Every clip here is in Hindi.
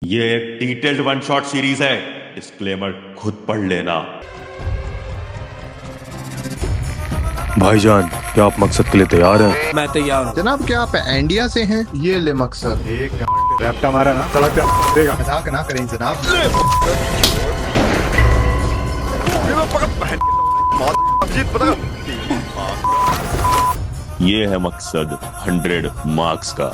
ये एक डिटेल्ड वन शॉट सीरीज है, डिस्क्लेमर खुद पढ़ लेना। भाईजान, क्या आप मकसद के लिए तैयार हैं? मैं तैयार हूँ जनाब, क्या आप इंडिया से हैं? ये ले मकसद एक रैप्टा मारा ना सड़क पे देगा। मजाक ना करें जनाब। ये है मकसद 100 मार्क्स का।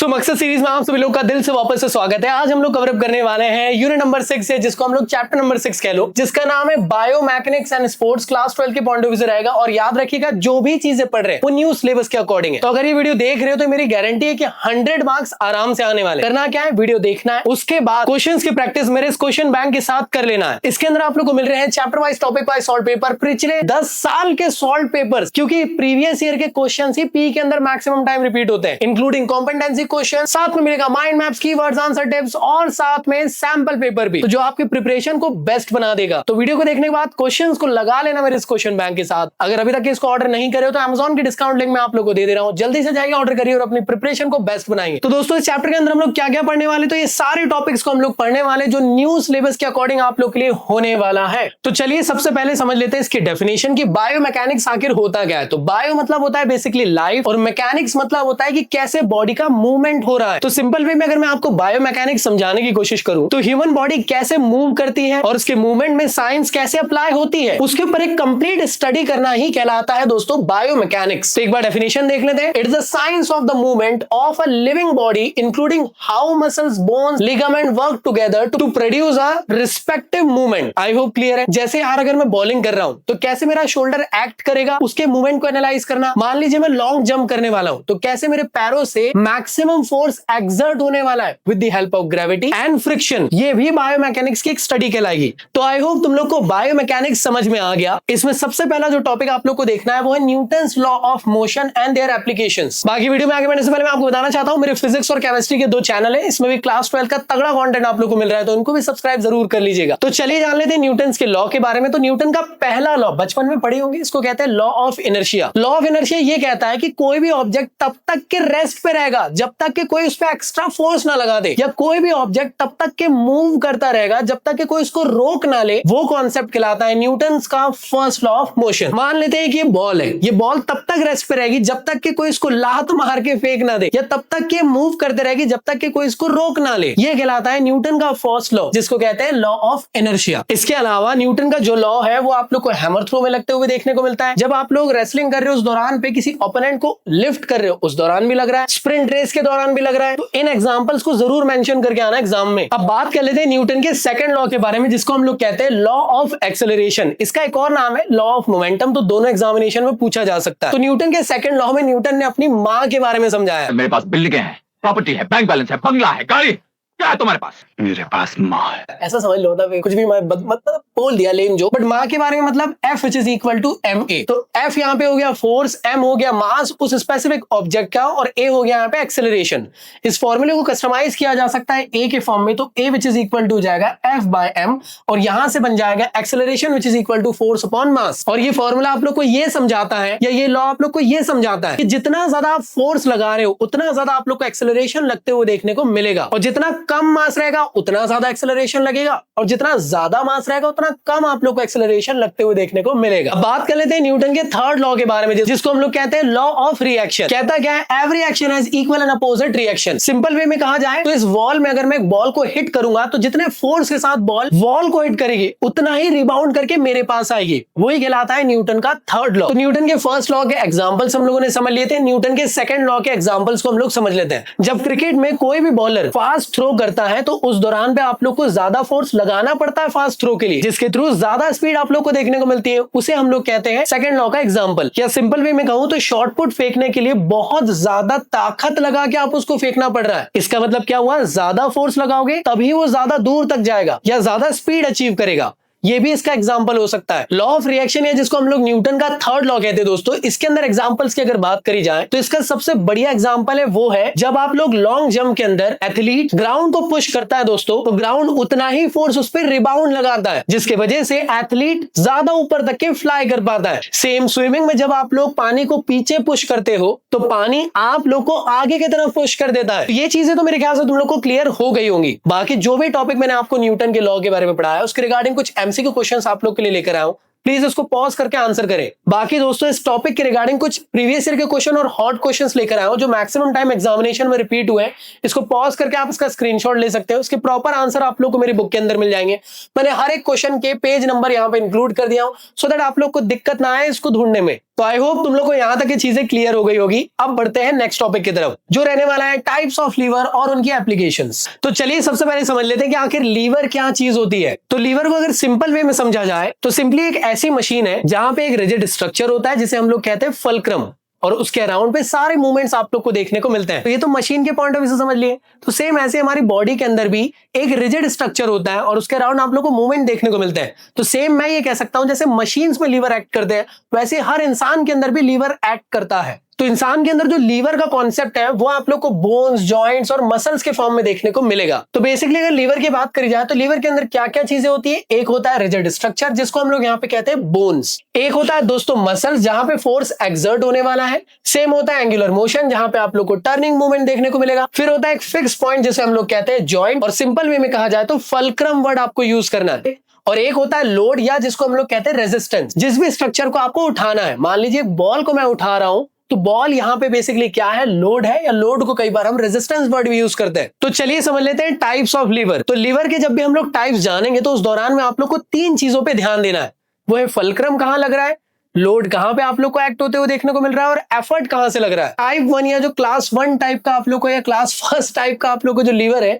मकसद सीरीज में आप सभी लोग का दिल से वापस से स्वागत है। आज हम लोग कवर अप करने वाले हैं यूनिट नंबर 6 है, जिसको हम लोग चैप्टर नंबर 6 कह लो, जिसका नाम है बायोमैकेनिक्स एंड स्पोर्ट्स। क्लास 12 के पॉइंट ऑफ व्यू से रहेगा। और याद रखिएगा, जो भी चीजें पढ़ रहे हैं वो न्यू सिलेबस के अकॉर्डिंग है। तो अगर ये वीडियो देख रहे हो तो मेरी गारंटी है कि 100 मार्क्स आराम से आने वाले। करना क्या है, वीडियो देखना है, उसके बाद क्वेश्चंस की प्रैक्टिस मेरे इस क्वेश्चन बैंक के साथ कर लेना है। इसके अंदर आप लोग को मिल रहे हैं chapter wise topic wise solve paper, पिछले 10 साल के सॉल्व पेपर्स, क्योंकि प्रीवियस ईयर के क्वेश्चन ही पी के अंदर मैक्सिमम टाइम रिपीट होते हैं, इंक्लूडिंग कॉम्पिटेंसी क्वेश्चन, साथ में मिलेगा mind maps, keywords, answer tips और साथ में सैंपल पेपर भी, तो जो आपकी प्रिपरेशन को बेस्ट बना देगा। तो वीडियो को देखने के बाद क्वेश्चंस को लगा लेना मेरे इस क्वेश्चन बैंक के साथ। अगर अभी तक इसको ऑर्डर नहीं करे हो तो Amazon की डिस्काउंट लिंक मैं आप लोगों को दे दे रहा हूं, जल्दी से जाइए, ऑर्डर करिए और अपनी प्रिपरेशन को बेस्ट बनाइए। तो दोस्तों, इस चैप्टर के अंदर हम लोग क्या क्या पढ़ने वाले, तो ये सारे टॉपिक्स को हम लोग पढ़ने वाले जो न्यू सिलेबस के अकॉर्डिंग आप लोग के लिए होने वाला है। तो चलिए सबसे पहले समझ लेते हैं इसकी डेफिनेशन की बायोमैकेनिक्स आखिर होता क्या है। तो बायो मतलब होता है बेसिकली लाइफ, और मैकेनिक्स मतलब होता है कि कैसे बॉडी का मूवमेंट हो रहा है। तो सिंपल वे में अगर मैं आपको बायोमैकेनिक्स समझाने की कोशिश करूं तो ह्यूमन बॉडी कैसे मूव करती है और उसके मूवमेंट में साइंस कैसे अप्लाई होती है, उसके ऊपर एक कंप्लीट स्टडी करना ही कहलाता है दोस्तों बायोमैकेनिक्स। तो एक बार डेफिनेशन देख लेते हैं। It is the science of the movement of a living body including how muscles, bones, ligament work together to produce a respective movement. I hope clear है। जैसे यार, अगर मैं बॉलिंग कर रहा हूं तो कैसे मेरा शोल्डर एक्ट करेगा, उसके मूवमेंट को एनालाइज करना। मान लीजिए मैं लॉन्ग जंप करने वाला हूं तो कैसे मेरे पैरों से मैक्सिमम फोर्स एक्सर्ट होने वाला है with the help of gravity and friction. ये भी बायोमैकेनिक्स की एक स्टडी कहलाएगी। तो आई होप तुम लोग को बायोमैकेनिक्स समझ में आ गया। इसमें सबसे पहला जो टॉपिक आप लोग को देखना है वो है Newton's law of motion and their applications. बाकी वीडियो में आगे बढ़ने से पहले मैं आपको बताना चाहता हूं, मेरे फिजिक्स और केमिस्ट्री के 2 चैनल है, इसमें भी क्लास 12 का तगड़ा कंटेंट आप लोग को मिल रहा है, तो इनको भी सब्सक्राइब जरूर कर लीजिएगा। तो चलिए जान लेते हैं न्यूटन्स के लॉ के बारे में। तो न्यूटन का पहला लॉ बचपन में पढ़ी होंगी, इसको कहते हैं law of inertia. Law of inertia ये कहता है कि कोई भी ऑब्जेक्ट तब तक के रेस्ट पे रहेगा जब तक कि कोई उस पर एक्स्ट्रा फोर्स ना लगा दे, या कोई भी ऑब्जेक्ट तब तक के मूव करता रहेगा जब तक कि कोई इसको रोक ना ले। वो कॉन्सेप्ट कहलाता है न्यूटन्स का फर्स्ट लॉ ऑफ मोशन। मान लेते हैं कि ये बॉल है, ये बॉल तब तक रेस्ट पे रहेगी जब तक कि कोई इसको लात मार के फेंक ना दे, या तब तक कि मूव करते रहेगी जब तक कि कोई इसको रोक ना ले। ये कहलाता है न्यूटन का फर्स्ट लॉ, जिसको कहते हैं लॉ ऑफ इनर्शिया। इसके अलावा न्यूटन का जो लॉ है वो आप लोग को हैमर थ्रो में लगते हुए देखने को मिलता है। जब आप लोग रेसलिंग कर रहे हो उस दौरान पे किसी ओपोनेंट को लिफ्ट कर रहे हो उस दौरान भी लग रहा है, स्प्रिंट रेस के दौरान भी लग रहा है। तो इन एग्जांपल्स को जरूर मेंशन करके आना एग्जाम में। अब बात कर लेते हैं न्यूटन के सेकंड लॉ के बारे में, जिसको हम लोग कहते हैं लॉ ऑफ एक्सेलरेशन। इसका एक और नाम है लॉ ऑफ मोमेंटम। तो दोनों एग्जामिनेशन में पूछा जा सकता है। तो न्यूटन के सेकंड लॉ में न्यूटन ने अपनी माँ के बारे में समझाया। मेरे पास बिल्डिंगें हैं, प्रॉपर्टी है, बैंक बैलेंस है, बंगला है, गाड़ी, क्या है तुम्हारे पास? मेरे पास माँ है। ऐसा समझ लो था, कुछ भी मैं मतलब बोल दिया लेम जो, बट माँ के बारे में मतलब F which is equal to ma। तो F यहाँ पे हो गया फोर्स, M हो गया मास उस स्पेसिफिक ऑब्जेक्ट का, और A हो गया यहाँ पे एक्सेलरेशन। इस फॉर्मूले को कस्टमाइज किया जा सकता है A के फॉर्म में। तो A which is equal to हो जाएगा F by m, और यहां से बन जाएगा acceleration which is equal to force upon mass. और ये फॉर्मूला आप लोग को ये समझाता है, या ये लॉ आप लोग को ये समझाता है कि जितना ज्यादा आप फोर्स लगा रहे हो उतना ज्यादा आप लोग को एक्सेलरेशन लगते हुए देखने को मिलेगा, और जितना कम मास रहेगा उतना ज्यादा एक्सेलरेशन लगेगा, और जितना ज्यादा मास रहेगा उतना कम आप लोग को एक्सेलरेशन लगते हुए देखने को मिलेगा। अब बात कर लेते हैं न्यूटन के थर्ड लॉ के बारे में, जिसको हम लोग कहते हैं लॉ ऑफ रिएक्शन। कहता क्या है, every action has equal and opposite reaction. Simple way में कहा जाए तो इस वॉल में अगर मैं एक बॉल को हिट करूंगा तो जितने फोर्स के साथ बॉल वॉल को हिट करेगी उतना ही रिबाउंड करके मेरे पास आएगी। वही कहलाता है न्यूटन का थर्ड लॉ। तो न्यूटन के फर्स्ट लॉ के एग्जांपल्स हम लोगों ने समझ लिए थे, न्यूटन के सेकंड लॉ के एग्जांपल्स को हम लोग समझ लेते हैं। जब क्रिकेट में कोई भी बॉलर फास्ट थ्रो करता है तो उस दौरान पे आप लोग को ज्यादा फोर्स लगाना पड़ता है फास्ट थ्रो के लिए, जिसके थ्रू ज्यादा स्पीड आप लोग को देखने को मिलती है। उसे हम लोग कहते हैं सेकंड लॉ का एग्जांपल। या सिंपल वे में कहूं तो शॉर्ट पुट फेंकने के लिए बहुत ज्यादा ताकत लगा के आप उसको फेंकना पड़ रहा है। इसका मतलब क्या हुआ, ज्यादा फोर्स लगाओगे तभी वो ज्यादा दूर तक जाएगा या ज्यादा स्पीड अचीव करेगा। ये भी इसका एग्जांपल हो सकता है। लॉ ऑफ रिएक्शन, या जिसको हम लोग न्यूटन का थर्ड लॉ कहते हैं दोस्तों, इसके अंदर एग्जांपल्स की अगर बात करी जाए तो इसका सबसे बढ़िया एग्जांपल है वो है जब आप लोग लॉन्ग जंप के अंदर एथलीट ग्राउंड को पुश करता है दोस्तों, तो ग्राउंड उतना ही फोर्स उस पर रिबाउंड लगाता है, जिसकी वजह से एथलीट ज्यादा ऊपर तक के फ्लाई कर पाता है। सेम स्विमिंग में जब आप लोग पानी को पीछे पुश करते हो तो पानी आप लोग को आगे की तरफ पुश कर देता है। तो ये चीजें तो मेरे ख्याल से तुम लोग को क्लियर हो गई होंगी। बाकी जो भी टॉपिक मैंने आपको न्यूटन के लॉ के बारे में पढ़ाया उसके रिगार्डिंग कुछ एमसीक्यू क्वेश्चंस आप लोग के लिए लेकर आया हूं, प्लीज उसको पॉज करके आंसर करें। बाकी दोस्तों इस टॉपिक के रिगार्डिंग कुछ प्रीवियस ईयर के क्वेश्चन और हॉट क्वेश्चंस लेकर आया हूं जो मैक्सिमम टाइम एग्जामिनेशन में रिपीट हुए हैं। इसको पॉज करके आप इसका स्क्रीनशॉट ले सकते हो, उसके प्रॉपर आंसर आप लोग को मेरी बुक के अंदर मिल जाएंगे। मैंने हर एक क्वेश्चन के पेज नंबर यहाँ पे इंक्लूड कर दिया हूं सो दैट आप लोग को दिक्कत ना आए इसको ढूंढने में। तो आई होप तुम लोग को यहाँ तक ये चीजें क्लियर हो गई होगी। अब बढ़ते हैं नेक्स्ट टॉपिक की तरफ जो रहने वाला है टाइप्स ऑफ लीवर और उनकी एप्लीकेशंस। तो चलिए सबसे पहले समझ लेते हैं कि आखिर लीवर क्या चीज होती है। तो लीवर को अगर सिंपल वे में समझा जाए तो सिंपली एक ऐसी मशीन है जहां पे एक रिजिड स्ट्रक्चर होता है जिसे हम लोग कहते हैं फल्क्रम, और उसके अराउंड पे सारे मूवमेंट्स आप लोग को देखने को मिलते हैं। तो ये तो मशीन के पॉइंट ऑफ व्यू से समझ लिए। तो सेम ऐसे हमारी बॉडी के अंदर भी एक रिजिड स्ट्रक्चर होता है और उसके अराउंड आप लोग को मूवमेंट देखने को मिलते हैं। तो सेम मैं ये कह सकता हूं जैसे मशीन्स में लीवर एक्ट करते हैं वैसे हर इंसान के अंदर भी लीवर एक्ट करता है। तो इंसान के अंदर जो लीवर का कॉन्सेप्ट है वो आप लोग को बोन्स, जॉइंट्स और मसल्स के फॉर्म में देखने को मिलेगा। तो बेसिकली अगर लीवर की बात करी जाए तो लीवर के अंदर क्या क्या चीजें होती है, एक होता है रिजिड स्ट्रक्चर जिसको हम लोग यहाँ पे कहते हैं बोन्स, एक होता है दोस्तों मसल्स जहां पे फोर्स एक्सर्ट होने वाला है, सेम होता है एंगुलर मोशन जहां पे आप लोग को टर्निंग मूवमेंट देखने को मिलेगा, फिर होता है एक फिक्स पॉइंट जिसे हम लोग कहते हैं जॉइंट, और सिंपल वे में कहा जाए तो फल्क्रम वर्ड आपको यूज करना है, और एक होता है लोड या जिसको हम लोग कहते हैं रेजिस्टेंस, जिस भी स्ट्रक्चर को आपको उठाना है। मान लीजिए बॉल को मैं उठा रहा हूं तो बॉल यहाँ पे बेसिकली क्या है, लोड है, या लोड को कई बार हम रेजिस्टेंस वर्ड भी यूज करते हैं। तो चलिए समझ लेते हैं टाइप्स ऑफ लीवर। तो लीवर के जब भी हम लोग टाइप्स जानेंगे तो उस दौरान में आप लोग को तीन चीजों पे ध्यान देना है, वो है फल्क्रम कहां लग रहा है, लोड कहां पे आप लोग को एक्ट होते हुए देखने को मिल रहा है, और एफर्ट कहां से लग रहा है। टाइप 1 या जो क्लास 1 टाइप का आप लोग को या क्लास 1 टाइप का आप लोग को जो लीवर है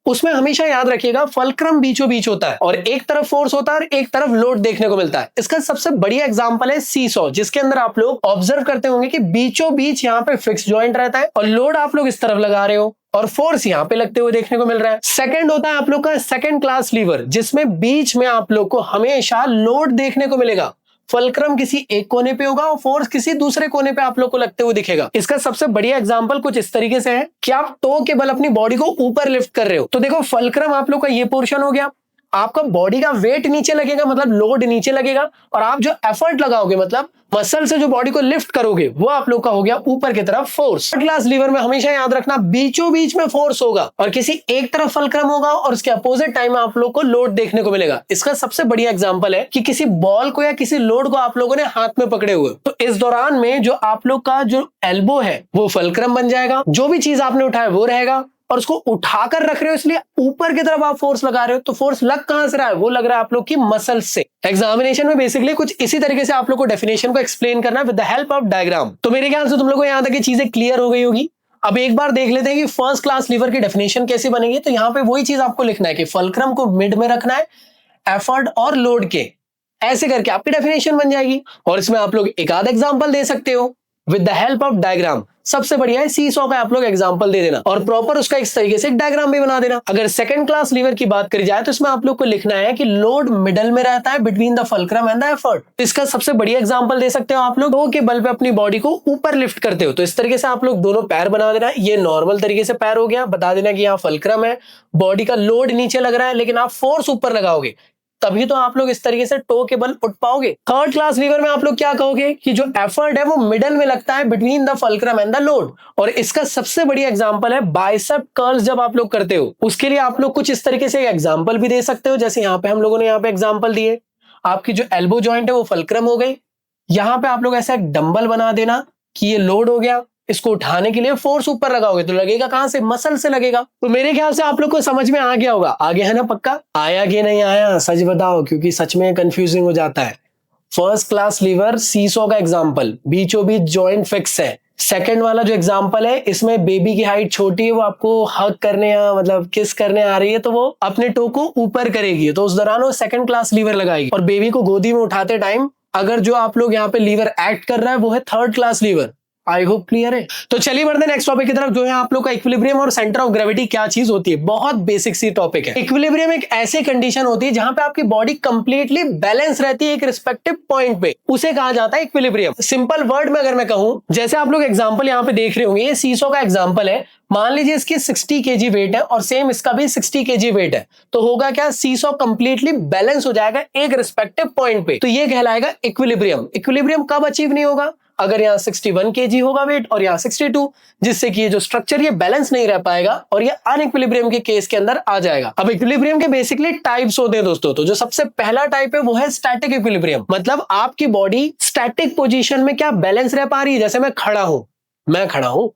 उसमें हमेशा याद रखिएगा फल्क्रम बीचों बीच होता है और एक तरफ फोर्स होता है और एक तरफ लोड देखने को मिलता है। इसका सबसे बढ़िया एग्जांपल है सीसॉ, जिसके अंदर आप लोग ऑब्जर्व करते होंगे कि बीचों बीच यहाँ पे फिक्स जॉइंट रहता है और लोड आप लोग इस तरफ लगा रहे हो और फोर्स यहाँ पे लगते हुए देखने को मिल रहा है। सेकंड होता है आप लोग का सेकंड क्लास लीवर, जिसमें बीच में आप लोग को हमेशा लोड देखने को मिलेगा। फल्क्रम किसी एक कोने पे होगा और फोर्स किसी दूसरे कोने पे आप लोग को लगते हुए दिखेगा। इसका सबसे बढ़िया एग्जांपल कुछ इस तरीके से है कि आप टो के बल अपनी बॉडी को ऊपर लिफ्ट कर रहे हो, तो देखो फल्क्रम आप लोग का ये पोर्शन हो गया, आपका बॉडी का वेट नीचे लगेगा मतलब लोड नीचे लगेगा, और आप जो एफर्ट लगाओगे मतलब मसल से जो बॉडी को लिफ्ट करोगे वो आप लोग का हो गया ऊपर की तरफ फोर्स। थर्ड क्लास लीवर में हमेशा याद रखना बीचों बीच में फोर्स होगा और किसी एक तरफ फल्क्रम होगा और उसके अपोजिट टाइम में आप लोग को लोड देखने को मिलेगा। इसका सबसे बढ़िया एग्जांपल है कि किसी बॉल को या किसी लोड को आप लोगों ने हाथ में पकड़े हुए, तो इस दौरान में जो आप लोग का जो एल्बो है वो फल्क्रम बन जाएगा, जो भी चीज आपने उठाया वो रहेगा, और उसको उठाकर रख रहे हो इसलिए ऊपर की तरफ आप फोर्स लगा रहे हो, तो फोर्स लग कहां से रहा है, वो लग रहा है आप लोग की मसल से। एग्जामिनेशन में बेसिकली कुछ इसी तरीके से आप लोग को डेफिनेशन को एक्सप्लेन करना है with the help of diagram. तो मेरे ख्याल से तुम लोग को यहां तक ये चीजें क्लियर हो गई होगी। अब एक बार देख लेते हैं कि फर्स्ट क्लास लीवर की डेफिनेशन कैसे बनेगी। तो यहाँ पे वही चीज आपको लिखना है कि फल्क्रम को मिड में रखना है, एफर्ट और लोड के, ऐसे करके आपकी डेफिनेशन बन जाएगी। और इसमें आप लोग एक आधा एग्जाम्पल दे सकते हो with the help of diagram. सबसे बढ़िया है सीसॉ का आप लोग एग्जांपल दे देना और प्रॉपर उसका इस तरीके से एक डायग्राम भी बना देना। अगर सेकंड क्लास लीवर की बात करी जाए तो इसमें आप लोग को लिखना है कि लोड मिडल में रहता है between the fulcrum and the effort. इसका सबसे बढ़िया एग्जांपल दे सकते हो आप लोग, टो के बल पे अपनी बॉडी को ऊपर लिफ्ट करते हो, तो इस तरीके से आप लोग दोनों पैर बना देना। ये नॉर्मल तरीके से पैर हो गया, बता देना कि यहाँ फल्क्रम है, बॉडी का लोड नीचे लग रहा है लेकिन आप फोर्स ऊपर लगाओगे तभी तो आप लोग इस तरीके से टो के बल उठ पाओगे। थर्ड क्लास लीवर में आप लोग क्या कहोगे कि जो एफर्ट है वो मिडल में लगता है between the fulcrum and the load, और इसका सबसे बढ़िया एग्जांपल है बाइसेप कर्ल्स। जब आप लोग करते हो उसके लिए आप लोग कुछ इस तरीके से एग्जांपल भी दे सकते हो, जैसे यहाँ पे हम लोगों ने यहाँ पे एग्जांपल दिए, आपकी जो एल्बो जॉइंट है वो फल्क्रम हो गई, यहाँ पे आप लोग ऐसा एक डंबल बना देना कि ये लोड हो गया, इसको उठाने के लिए फोर्स ऊपर लगाओगे तो लगेगा कहां से, मसल से लगेगा। तो मेरे ख्याल से आप लोग को समझ में आ गया होगा, आगे है ना पक्का, आया कि नहीं आया सच बताओ क्योंकि सच में कंफ्यूजिंग हो जाता है। फर्स्ट क्लास लीवर सीसॉ का एग्जांपल, बीचों बीच जॉइंट फिक्स है। सेकंड वाला जो एग्जांपल है इसमें बेबी की हाइट छोटी है, वो आपको हग करने या मतलब किस करने आ रही है तो वो अपने टो को ऊपर करेगी, तो उस दौरान वो सेकंड क्लास लीवर लगाएगी। और बेबी को गोदी में उठाते टाइम अगर जो आप लोग यहाँ पे लीवर एक्ट कर रहा है वो है थर्ड क्लास लीवर, आई होप क्लियर है। तो चलिए बढ़ते हैं नेक्स्ट टॉपिक की तरफ, जो है आप लोग का इक्विलिब्रियम और सेंटर ऑफ ग्रेविटी क्या चीज होती है। बहुत बेसिक सी टॉपिक है। इक्विलिब्रियम एक ऐसी कंडीशन होती है जहां पे आपकी बॉडी कंप्लीटली बैलेंस रहती है एक रिस्पेक्टिव पॉइंट पे, उसे कहा जाता है इक्विलिब्रियम। सिंपल वर्ड में अगर मैं कहूं, जैसे आप लोग एग्जांपल यहां पे देख रहे होंगे, ये सीसो का एग्जांपल है। मान लीजिए इसकी 60 kg वेट है और सेम इसका भी 60 kg वेट है, तो होगा क्या, सीसो कंप्लीटली बैलेंस हो जाएगा एक रिस्पेक्टिव पॉइंट पे, तो ये कहलाएगा इक्विलिब्रियम। इक्विलिब्रियम कब अचीव नहीं होगा, अगर यहाँ 61 kg होगा वेट और यहाँ 62, जिससे कि ये जो स्ट्रक्चर ये बैलेंस नहीं रह पाएगा और ये अनइक्विलिब्रियम के केस के अंदर आ जाएगा। अब इक्विलिब्रियम के बेसिकली टाइप्स होते हैं दोस्तों, तो जो सबसे पहला टाइप है वो है स्टैटिक इक्विलिब्रियम। मतलब आपकी बॉडी स्टैटिक पोजीशन में क्या बैलेंस रह पा रही है, जैसे मैं खड़ा हूं,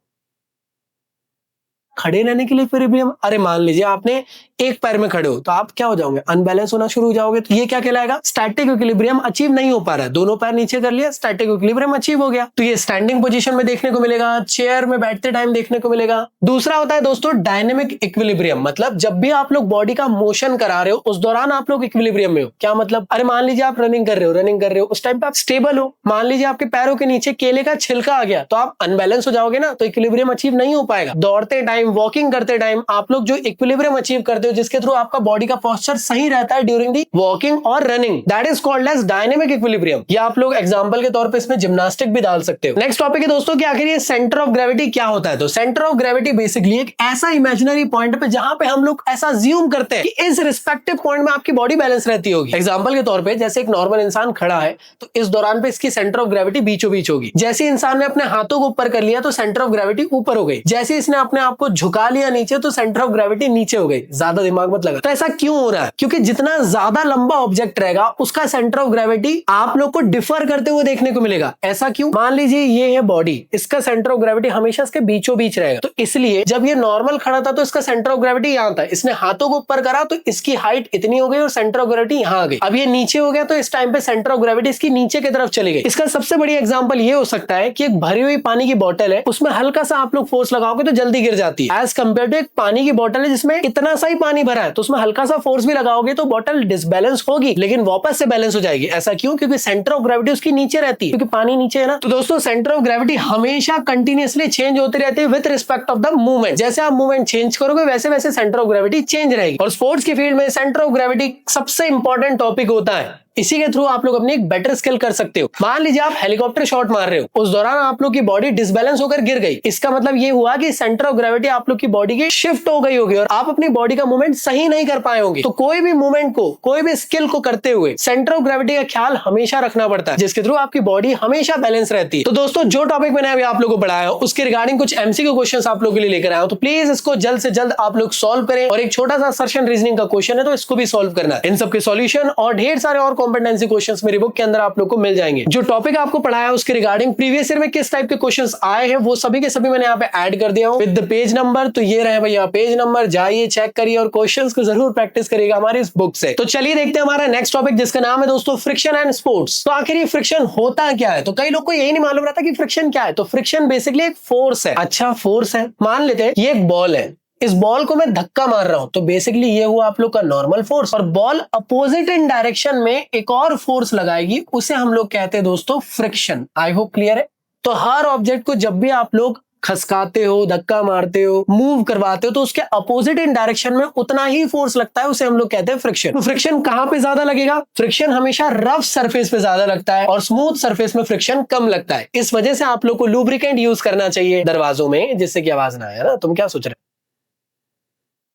खड़े रहने के लिए इक्विलिब्रियम। अरे मान लीजिए आपने एक पैर में खड़े हो तो आप क्या हो जाओगे, अनबैलेंस होना शुरू हो जाओगे, तो ये क्या कहलाएगा, स्टैटिक इक्विलिब्रियम अचीव नहीं हो पा रहा है। दोनों पैर नीचे कर लिया, स्टैटिक इक्विलिब्रियम अचीव हो गया। तो ये स्टैंडिंग पोजीशन में देखने को मिलेगा, चेयर में बैठते टाइम देखने को मिलेगा। दूसरा होता है दोस्तों डायनेमिक इक्विलिब्रियम। मतलब जब भी आप लोग बॉडी का मोशन करा रहे हो उस दौरान आप लोग इक्विलिब्रियम में हो। क्या मतलब, अरे मान लीजिए आप रनिंग कर रहे हो, उस टाइम पे आप स्टेबल हो। मान लीजिए आपके पैरों के नीचे केले का छिलका आ गया तो आप अनबैलेंस हो जाओगे ना, तो इक्विलिब्रियम अचीव नहीं हो पाएगा। दौड़ते टाइम, वॉकिंग करते टाइम आप लोग जो इक्विलिब्रियम अचीव करते हो, जिसके थ्रू आपका बॉडी का पोस्चर सही रहता है ड्यूरिंग दी वॉकिंग और running, that is called as dynamic equilibrium. या आप लोग एग्जांपल के तौर पे इसमें जिम्नास्टिक भी डाल सकते हो। नेक्स्ट टॉपिक है दोस्तों कि आखिर ये सेंटर ऑफ ग्रेविटी क्या होता है। तो सेंटर ऑफ ग्रेविटी बेसिकली एक ऐसा इमेजिनरी पॉइंट पे जहां पे हम लोग ऐसा ज्यूम करते हैं कि इस रिस्पेक्टिव पॉइंट में आपकी बॉडी बैलेंस रहती होगी। एग्जांपल के तौर पे जैसे एक नॉर्मल इंसान खड़ा है तो इस दौरान पे इसकी सेंटर ऑफ ग्रेविटी बीचों बीच होगी। जैसे इंसान ने अपने हाथों को ऊपर कर लिया तो सेंटर ऑफ ग्रेविटी ऊपर हो गई। जैसे इसने अपने आप को झुका लिया नीचे तो सेंटर ऑफ ग्रेविटी नीचे हो गई। ज्यादा दिमाग मत लगा। तो ऐसा क्यों हो रहा है, क्योंकि जितना ज्यादा लंबा ऑब्जेक्ट रहेगा उसका सेंटर ऑफ ग्रेविटी आप लोग को डिफर करते हुए देखने को मिलेगा। ऐसा क्यों, मान लीजिए ये है बॉडी, इसका सेंटर ऑफ ग्रेविटी हमेशा इसके बीचों बीच रहेगा। तो इसलिए जब ये नॉर्मल खड़ा था तो इसका सेंटर ऑफ ग्रेविटी यहाँ था, इसने हाथों को ऊपर करा तो इसकी हाइट इतनी हो गई और सेंटर ऑफ ग्रेविटी यहाँ आ गई। अब ये नीचे हो गया तो इस टाइम पे सेंटर ऑफ ग्रेविटी इसकी नीचे की तरफ चली गई। इसका सबसे बड़ी एग्जांपल ये हो सकता है कि एक भरी हुई पानी की बोतल है, उसमें हल्का सा आप लोग फोर्स लगाओगे तो जल्दी गिर जाती है। एज कंपेयर टू एक पानी की बोतल है जिसमें इतना सा ही पानी भरा है, तो उसमें हल्का सा फोर्स भी लगाओगे तो बोतल डिसबैलेंस होगी लेकिन वापस से बैलेंस हो जाएगी। ऐसा क्यों, क्योंकि सेंटर ऑफ ग्रेविटी उसकी नीचे रहती है, क्योंकि पानी नीचे है ना। तो दोस्तों सेंटर ऑफ ग्रेविटी हमेशा कंटिन्यूअसली चेंज होती रहती है with respect of the movement. जैसे आप मूवमेंट चेंज करोगे वैसे वैसे सेंटर ऑफ ग्रेविटी चेंज रहेगी। और स्पोर्ट्स की फील्ड में सेंटर ऑफ ग्रेविटी सबसे इंपॉर्टेंट टॉपिक होता है। इसी के थ्रू आप लोग अपनी एक बेटर स्किल कर सकते हो। मान लीजिए आप हेलीकॉप्टर शॉट मार रहे हो, उस दौरान आप लोग की बॉडी डिसबैलेंस होकर गिर गई। इसका मतलब ये हुआ कि सेंटर ऑफ ग्रेविटी आप लोग की बॉडी की शिफ्ट हो गई होगी और आप अपनी बॉडी का मूवमेंट सही नहीं कर पाए होंगे। तो कोई भी मूवमेंट को, कोई भी स्किल को करते हुए सेंटर ऑफ ग्रेविटी का ख्याल हमेशा रखना पड़ता है, जिसके थ्रू आपकी बॉडी हमेशा बैलेंस रहती है। तो दोस्तों जो टॉपिक मैंने अभी आप लोगों को पढ़ाया उसके रिगार्डिंग कुछ एमसीक्यू क्वेश्चंस आप लोगों के लिए लेकर आया हूं, तो प्लीज इसको जल्द से जल्द आप लोग सॉल्व करें। और एक छोटा सा सर्शन रीजनिंग का क्वेश्चन है तो इसको भी सॉल्व करना है। इन सबके सॉल्यूशन और ढेर सारे और कॉम्पिटेंसी क्वेश्चंस मेरी बुक के अंदर आप लोग को मिल जाएंगे। जो टॉपिक आपको पढ़ाया उसके रिगार्डिंग प्रीवियस ईयर में किस टाइप के क्वेश्चंस आए हैं वो सभी के सभी मैंने यहाँ पे ऐड कर दिया हूँ विद द पेज नंबर। तो ये रहे भैया पेज नंबर, जाइए चेक करिए और क्वेश्चंस को जरूर प्रैक्टिस करिएगा हमारी इस बुक से। तो चलिए देखते हैं हमारा नेक्स्ट टॉपिक जिसका नाम है दोस्तों फ्रिक्शन एंड स्पोर्ट्स। तो आखिर ये फ्रिक्शन होता क्या है, तो कई लोग को यही नहीं मालूम रहता कि फ्रिक्शन क्या है। तो फ्रिक्शन बेसिकली एक फोर्स है। अच्छा फोर्स है, मान लेते हैं ये एक बॉल है, इस बॉल को मैं धक्का मार रहा हूं तो बेसिकली ये हुआ आप लोग का नॉर्मल फोर्स, और बॉल अपोजिट इन डायरेक्शन में एक और फोर्स लगाएगी, उसे हम लोग कहते हैं दोस्तों फ्रिक्शन। आई होप क्लियर है। तो हर ऑब्जेक्ट को जब भी आप लोग खसकाते हो, धक्का मारते हो, मूव करवाते हो तो उसके अपोजिट इन डायरेक्शन में उतना ही फोर्स लगता है, उसे हम लोग कहते हैं फ्रिक्शन। तो फ्रिक्शन कहां पे ज्यादा लगेगा, फ्रिक्शन हमेशा रफ सरफेस पे ज्यादा लगता है और स्मूथ सरफेस में फ्रिक्शन कम लगता है। इस वजह से आप लोग को लुब्रिकेंट यूज करना चाहिए दरवाजों में, जिससे कि आवाज ना आए ना। तुम क्या सोच रहे हो?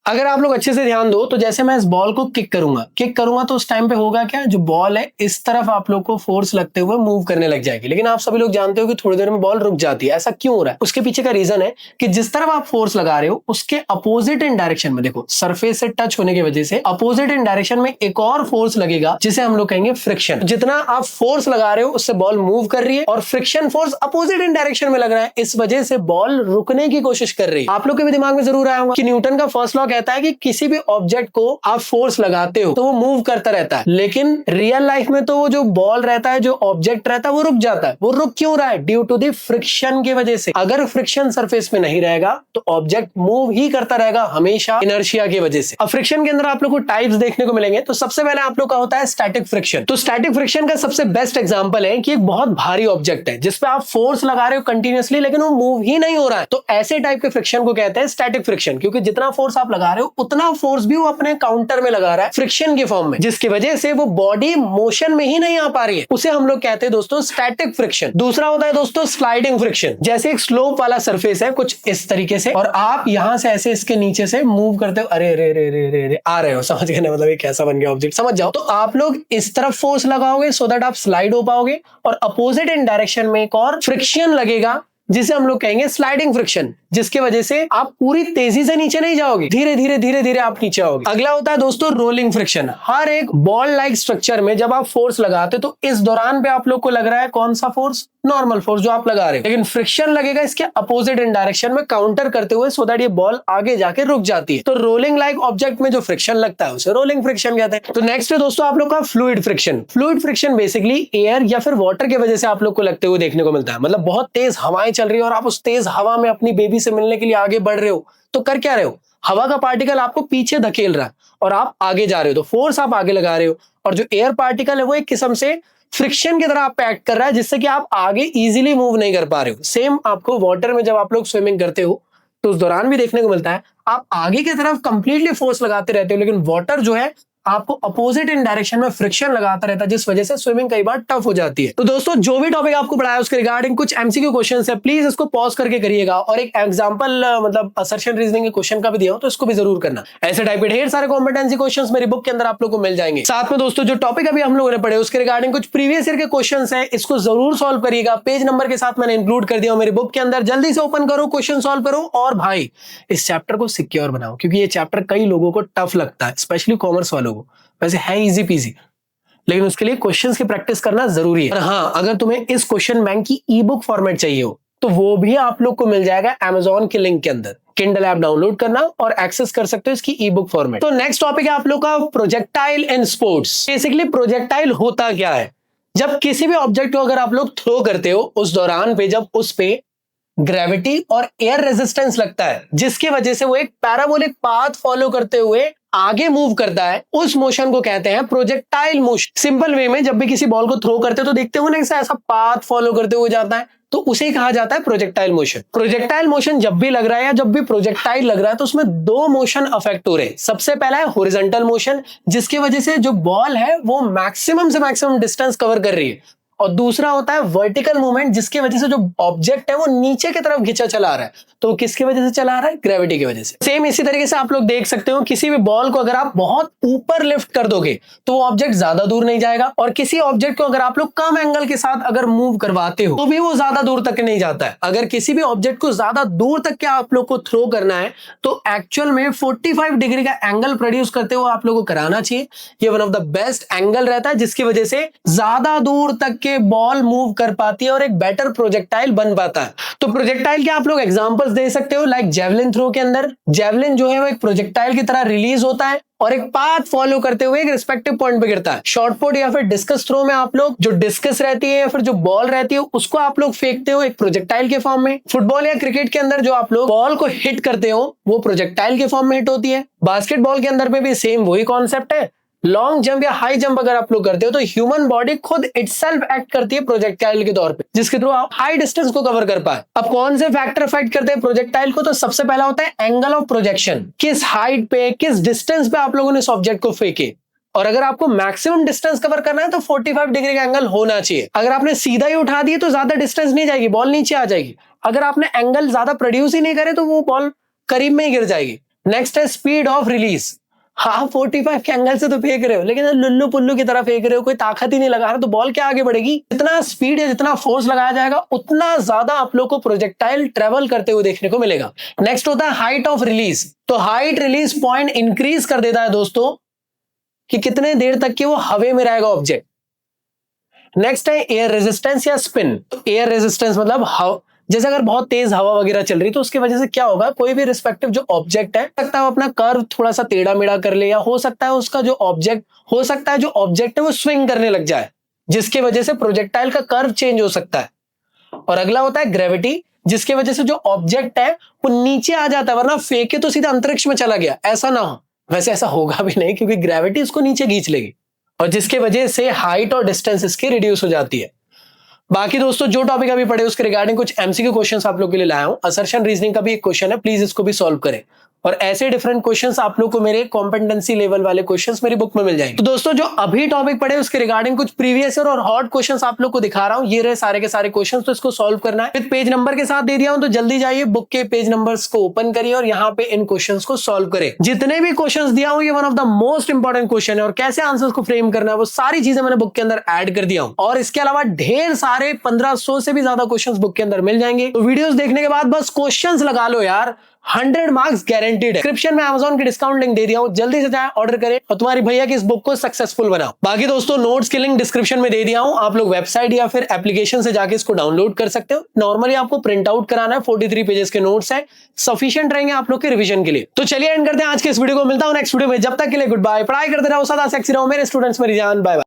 अगर आप लोग अच्छे से ध्यान दो तो जैसे मैं इस बॉल को किक करूंगा तो उस टाइम पे होगा क्या, जो बॉल है इस तरफ आप लोग को फोर्स लगते हुए मूव करने लग जाएगी। लेकिन आप सभी लोग जानते हो कि थोड़ी देर में बॉल रुक जाती है। ऐसा क्यों हो रहा है, उसके पीछे का रीजन है कि जिस तरफ आप फोर्स लगा रहे हो उसके अपोजिट इन डायरेक्शन में, देखो सरफेस से टच होने की वजह से अपोजिट इन डायरेक्शन में एक और फोर्स लगेगा जिसे हम लोग कहेंगे फ्रिक्शन। जितना आप फोर्स लगा रहे हो उससे बॉल मूव कर रही है और friction force opposite in direction में लग रहा है, इस वजह से बॉल रुकने की कोशिश कर रही है। आप लोग के भी दिमाग में जरूर आया होगा कि न्यूटन का फर्स्ट लॉ कहता है कि किसी भी ऑब्जेक्ट को आप फोर्स लगाते हो तो वो मूव करता रहता है, लेकिन रियल लाइफ में तो वो जो बॉल रहता है, जो ऑब्जेक्ट रहता है, वो रुक जाता है। वो रुक क्यों रहा है? ड्यू टू द फ्रिक्शन की वजह से। अगर फ्रिक्शन सरफेस में नहीं रहेगा तो ऑब्जेक्ट मूव ही करता रहेगा हमेशा इनर्शिया की वजह से। अब फ्रिक्शन के अंदर आप लोग को टाइप्स देखने को मिलेंगे। तो सबसे पहले आप लोग का होता है स्टैटिक फ्रिक्शन। तो स्टैटिक फ्रिक्शन का सबसे बेस्ट एग्जांपल है कि एक बहुत भारी ऑब्जेक्ट है जिसपे आप फोर्स लगा रहे हो कंटिन्यूअसली, लेकिन वो मूव ही नहीं हो रहा है। तो ऐसे टाइप के फ्रिक्शन को कहते हैं स्टैटिक फ्रिक्शन, क्योंकि जितना फोर्स आप लगा रहे हो उतना फोर्स भी वो अपने काउंटर में लगा रहा है फ्रिक्शन के फॉर्म में, जिसकी वजह से वो बॉडी मोशन में ही नहीं आ पा रही है। उसे हम लोग कहते हैं दोस्तों स्टैटिक फ्रिक्शन। दूसरा होता है दोस्तों स्लाइडिंग फ्रिक्शन। जैसे एक स्लोप वाला सरफेस है कुछ इस तरीके से, और आप यहां से ऐसे इसके नीचे से मूव करते हो, अरे रे रे रे रे रे आ रहे हो, समझ गए ना? मतलब ये कैसा बन गया ऑब्जेक्ट, समझ जाओ। तो आप लोग इस तरफ फोर्स लगाओगे सो दैट आप स्लाइड हो पाओगे, और अपोजिट इन डायरेक्शन में एक और फ्रिक्शन लगेगा जिसे हम लोग कहेंगे स्लाइडिंग फ्रिक्शन, जिसकी वजह से आप पूरी तेजी से नीचे नहीं जाओगे, धीरे धीरे धीरे धीरे आप नीचे आओगे। अगला होता है दोस्तों रोलिंग फ्रिक्शन। हर एक बॉल लाइक स्ट्रक्चर में जब आप फोर्स लगाते हो तो इस दौरान पे आप लोग को लग रहा है कौन सा फोर्स? नॉर्मल फोर्स जो आप लगा रहे हो, लेकिन फ्रिक्शन लगेगा इसके अपोजिट इन डायरेक्शन में काउंटर करते हुए, सो दैट ये बॉल आगे जाके रुक जाती है। तो रोलिंग लाइक ऑब्जेक्ट में जो फ्रिक्शन लगता है उसे रोलिंग फ्रिक्शन कहते हैं। तो नेक्स्ट है दोस्तों आप लोग का fluid friction. Fluid friction basically air या फिर वाटर की वजह से आप लोग को लगते हुए देखने को मिलता है। मतलब बहुत तेज हवाएं चल रही है और आप उस तेज हवा में अपनी बेबी से मिलने के लिए आगे बढ़ रहे हो, तो कर क्या रहे हो? हवा का पार्टिकल आपको पीछे धकेल रहा है और आप आगे जा रहे हो, तो फोर्स आप आगे लगा रहे हो, और जो एयर पार्टिकल है वो एक किस्म से फ्रिक्शन की तरह आप पे एक्ट कर रहा है, जिससे कि आप आगे इजीली मूव नहीं कर पा रहे हो। सेम आपको वाटर में जब आप लोग स्विमिंग करते हो तो उस दौरान भी देखने को मिलता है, आप आगे की तरफ कंप्लीटली फोर्स लगाते रहते हो, लेकिन वाटर जो है आपको अपोजिट इन डायरेक्शन में फ्रिक्शन लगाता रहता है, जिस वजह से स्विमिंग कई बार टफ हो जाती है। तो दोस्तों जो भी टॉपिक आपको पढ़ाया उसके रिगार्डिंग कुछ एमसीक्यू क्वेश्चंस है, प्लीज इसको पॉज करके करिएगा, और एक एग्जांपल मतलब असर्शन रीजनिंग के क्वेश्चन का भी दिया हो तो इसको भी जरूर करना। ऐसे टाइप के ढेर सारे कॉम्पिटेंसी क्वेश्चंस मेरी बुक के अंदर आप लोग को मिल जाएंगे। साथ में दोस्तों जो टॉपिक अभी हम लोगों ने पढ़े उसके रिगार्डिंग कुछ प्रीवियस ईयर के क्वेश्चन है, इसको जरूर सॉल्व करिएगा। पेज नंबर के साथ मैंने इंक्लूड कर दिया मेरी बुक के अंदर, जल्दी से ओपन करो, क्वेश्चन सॉल्व करो, और भाई इस चैप्टर को सिक्योर बनाओ, क्योंकि ये चैप्टर कई लोगों को टफ लगता है, स्पेशली कॉमर्स वालों को। वैसे है इजी पीजी, लेकिन उसके लिए क्वेश्चंस की प्रैक्टिस करना जरूरी है। और हाँ, अगर तुम्हें इस क्वेश्चन बैंक की ई बुक फॉर्मेट चाहिए हो तो वो भी आप लोग को मिल जाएगा Amazon के लिंक के अंदर। किंडल ऐप डाउनलोड करना और एक्सेस कर सकते हो इसकी ई बुक फॉर्मेट। तो नेक्स्ट टॉपिक है आप लोग का projectile in sports. Basically projectile होता क्या है? जब किसी भी ऑब्जेक्ट को अगर आप लोग थ्रो करते हो उस दौरान पे जब उस पे ग्रेविटी और एयर रेजिस्टेंस लगता है, जिसकी वजह से वो एक पैराबोलिक पाथ फॉलो करते हुए आगे मूव करता है, उस मोशन को कहते हैं प्रोजेक्टाइल मोशन। सिंपल वे में जब भी किसी बॉल को थ्रो करते हो तो देखते हो ना ऐसा पाथ फॉलो करते हुए जाता है, तो उसे कहा जाता है प्रोजेक्टाइल मोशन। प्रोजेक्टाइल मोशन जब भी लग रहा है या जब भी प्रोजेक्टाइल लग रहा है तो उसमें दो मोशन अफेक्ट हो रहे हैं। सबसे पहला है हॉरिजॉन्टल मोशन, जिसकी वजह से जो बॉल है वो मैक्सिमम से मैक्सिमम डिस्टेंस कवर कर रही है, और दूसरा होता है वर्टिकल मूवमेंट, जिसकी वजह से जो ऑब्जेक्ट है वो नीचे की तरफ खींचा चला रहा है। तो किसकी वजह से चला रहा है? ग्रेविटी की वजह से। सेम इसी तरीके से आप लोग देख सकते हो, किसी भी बॉल को अगर आप बहुत ऊपर लिफ्ट कर दोगे तो वो ऑब्जेक्ट ज्यादा दूर नहीं जाएगा, और किसी ऑब्जेक्ट को अगर आप लोग कम एंगल के साथ अगर मूव करवाते हो तो भी वो ज्यादा दूर तक नहीं जाता है। अगर किसी भी ऑब्जेक्ट को ज्यादा दूर तक के आप लोग को थ्रो करना है तो एक्चुअल में 45 डिग्री का एंगल प्रोड्यूस करते हुए आप लोगों को कराना चाहिए। ये one of the best angle रहता है, जिसकी वजह से ज्यादा दूर तक के बॉल मूव कर पाती है और एक बेटर प्रोजेक्टाइल बन पाता है। तो प्रोजेक्टाइल के आप लोग एग्जांपल्स दे सकते हो, लाइक जेवलिन थ्रो के अंदर जेवलिन जो है वो एक प्रोजेक्टाइल की तरह रिलीज होता है और एक पाथ फॉलो करते हुए एक रिस्पेक्टिव पॉइंट पे गिरता है। शॉर्टपुट या फिर डिस्कस थ्रो में आप लोग जो डिस्कस रहती है या फिर जो बॉल रहती है उसको आप लोग फेंकते हो एक प्रोजेक्टाइल के फॉर्म में। फुटबॉल या क्रिकेट के अंदर जो आप लोग बॉल को हिट करते हो वो प्रोजेक्टाइल के फॉर्म में हिट होती है। बास्केटबॉल के अंदर में भी सेम वही कॉन्सेप्ट है। लॉन्ग जंप या हाई जंप अगर आप लोग करते हो तो ह्यूमन बॉडी खुद इटसेल्फ एक्ट करती है प्रोजेक्टाइल के तौर पे, जिसके थ्रू आप हाई डिस्टेंस को कवर कर पाए। अब कौन से फैक्टर अफेक्ट करते हैं प्रोजेक्टाइल को? तो सबसे पहला होता है एंगल ऑफ प्रोजेक्शन। किस हाइट पे, किस डिस्टेंस पे आप लोगों ने इस ऑब्जेक्ट को फेंके, और अगर आपको मैक्सिमम डिस्टेंस कवर करना है तो 45 डिग्री का एंगल होना चाहिए। अगर आपने सीधा ही उठा दिए तो ज्यादा डिस्टेंस नहीं जाएगी, बॉल नीचे आ जाएगी। अगर आपने एंगल ज्यादा प्रोड्यूस ही नहीं करे तो वो बॉल करीब में ही गिर जाएगी। नेक्स्ट है स्पीड ऑफ रिलीज। हाँ 45 के एंगल से तो फेंक रहे हो, लेकिन लुल्लू पुल्लू की तरह फेंक रहे हो, कोई ताकत ही नहीं लगा रहा, तो बॉल क्या आगे बढ़ेगी? जितना स्पीड या जितना फोर्स लगाया जाएगा उतना ज्यादा आप लोग को प्रोजेक्टाइल ट्रेवल करते हुए देखने को मिलेगा। नेक्स्ट होता है हाइट ऑफ रिलीज। तो हाइट रिलीज पॉइंट इंक्रीज कर देता है दोस्तों कि कितने देर तक के वो हवा में रहेगा ऑब्जेक्ट। नेक्स्ट है एयर रेजिस्टेंस या स्पिन। तो एयर रेजिस्टेंस मतलब जैसे अगर बहुत तेज हवा वगैरह चल रही तो उसकी वजह से क्या होगा, कोई भी रिस्पेक्टिव जो ऑब्जेक्ट है, सकता है वो अपना कर्व थोड़ा सा टेढ़ा मेढ़ा कर ले, या हो सकता है उसका जो ऑब्जेक्ट है वो स्विंग करने लग जाए, जिसकी वजह से प्रोजेक्टाइल का कर्व चेंज हो सकता है। और अगला होता है ग्रेविटी, जिसकी वजह से जो ऑब्जेक्ट है वो नीचे आ जाता है, वरना फेंके तो सीधा अंतरिक्ष में चला गया, ऐसा ना हो। वैसे ऐसा होगा भी नहीं क्योंकि ग्रेविटी इसको नीचे खींच लेगी, और जिसकी वजह से हाइट और डिस्टेंस इसकी रिड्यूस हो जाती है। बाकी दोस्तों जो टॉपिक अभी पढ़े उसके रिगार्डिंग कुछ एमसीक्यू क्वेश्चंस आप लोग के लिए लाया हूं। असर्शन रीजनिंग का भी एक क्वेश्चन है, प्लीज इसको भी सॉल्व करें। और ऐसे डिफरेंट क्वेश्चंस आप लोग को मेरे कॉम्पिटेंसी लेवल वाले क्वेश्चंस मेरी बुक में मिल जाएंगे। तो दोस्तों जो अभी टॉपिक पढ़े उसके रिगार्डिंग कुछ प्रीवियस ईयर और हॉट क्वेश्चंस आप लोग को दिखा रहा हूं। ये रहे सारे के सारे क्वेश्चंस, तो इसको सॉल्व करना है। विद पेज नंबर के साथ दे दिया हूं, तो जल्दी जाइए बुक के पेज नंबर्स को ओपन करिए और यहाँ पे इन क्वेश्चंस को सॉल्व करें। जितने भी क्वेश्चंस दिया हूं ये one of the most important question है, और कैसे आंसर्स को फ्रेम करना है वो सारी चीजें मैंने बुक के अंदर ऐड कर दिया हूं। और इसके अलावा ढेर सारे 1500 से भी ज्यादा क्वेश्चंस बुक के अंदर मिल जाएंगे। तो वीडियोस देखने के बाद बस क्वेश्चंस लगा लो यार, 100 मार्क्स गारंटीड है। डिस्क्रिप्शन में Amazon की डिस्काउंट लिंक दे दिया हूं, जल्दी से जाएं ऑर्डर करें और तुम्हारी भैया की इस बुक को सक्सेसफुल बनाओ। बाकी दोस्तों नोट्स की लिंक डिस्क्रिप्शन में दे दिया हूं, आप लोग वेबसाइट या फिर एप्लीकेशन से जाके इसको डाउनलोड कर सकते हो। नॉर्मली आपको प्रिंट आउट कराना है, 43 पेजेस के नोट्स है, सफिशिएंट रहेंगे आप लोग के रिवीजन के लिए। तो चलिए एंड करते हैं आज के इस वीडियो को, मिलता हूं नेक्स्ट वीडियो में। जब तक के लिए गुड बाय। पढ़ाई करते रहो, सदा सेक्सी रहो मेरे स्टूडेंट्स, मेरी जान। Bye bye.